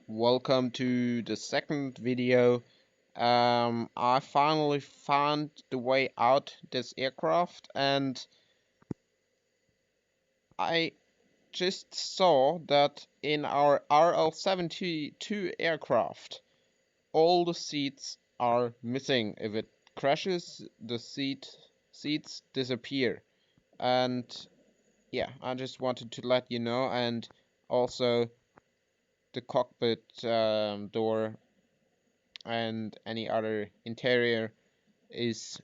Welcome to the second video. I finally found the way out this aircraft, and I just saw that in our RL-72 aircraft, all the seats are missing. If it crashes, the seats disappear. And yeah, I just wanted to let you know, and also the cockpit door and any other interior is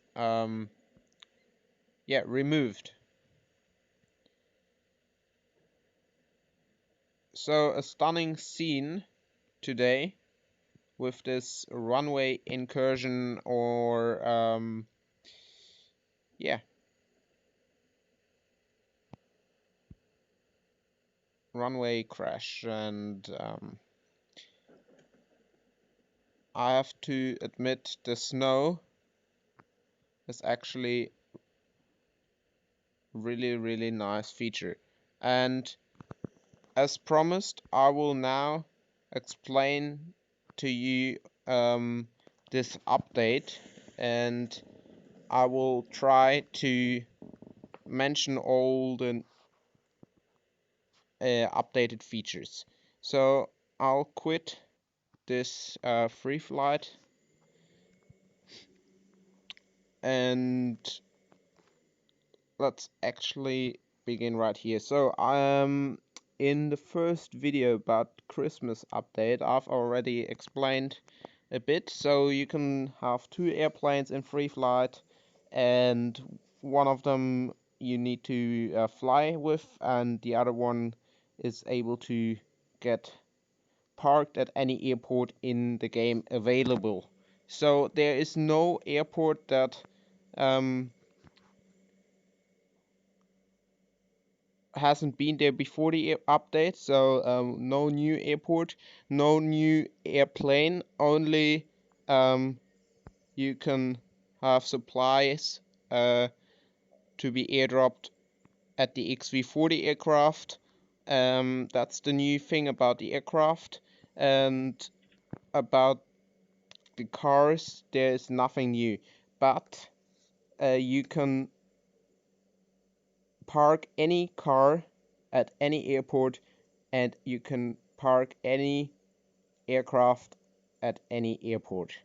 removed. So a stunning scene today with this runway incursion, or yeah, runway crash. And I have to admit, the snow is actually really nice feature. And as promised, I will now explain to you this update, and I will try to mention all the updated features. So I'll quit this free flight, and let's actually begin right here. So in the first video about Christmas update, I've already explained a bit. So you can have two airplanes in free flight, and one of them you need to fly with, and the other one is able to get parked at any airport in the game available. So there is no airport that um, hasn't been there before the update. So no new airport, no new airplane, only you can have supplies to be airdropped at the XV-40 aircraft. That's the new thing about the aircraft. And about the cars, there is nothing new, but you can park any car at any airport, and you can park any aircraft at any airport,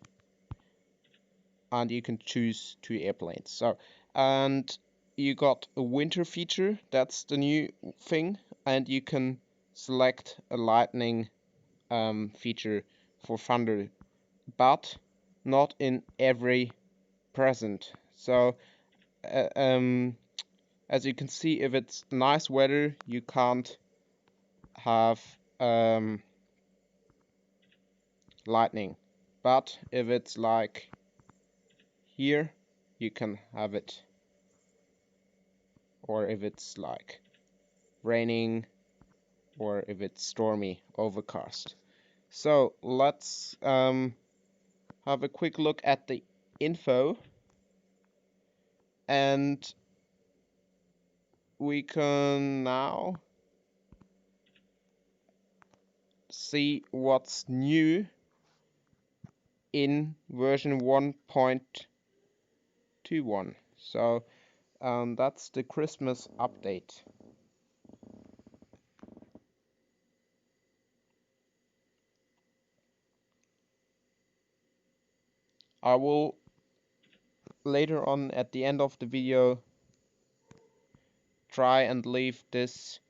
and you can choose two airplanes. So, and you got a winter feature, that's the new thing, and you can select a lightning feature for thunder, but not in every present. So as you can see, if it's nice weather, you can't have lightning, but if it's like here, you can have it. Or if it's like raining, or if it's stormy, overcast. So let's have a quick look at the info, and we can now see what's new in version 1.21. So that's the Christmas update. I will later on at the end of the video try and leave this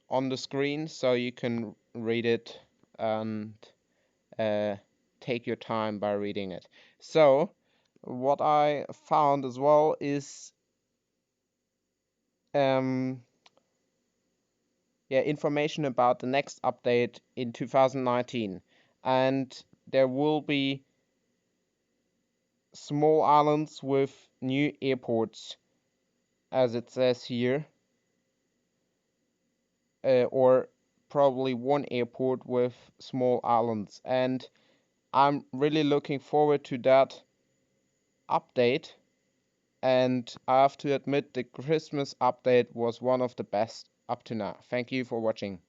on the screen so you can read it and take your time by reading it. So what I found as well is information about the next update in 2019, and there will be small islands with new airports, as it says here, or probably one airport with small islands, and I'm really looking forward to that update. And I have to admit, the Christmas update was one of the best up to now. Thank you for watching.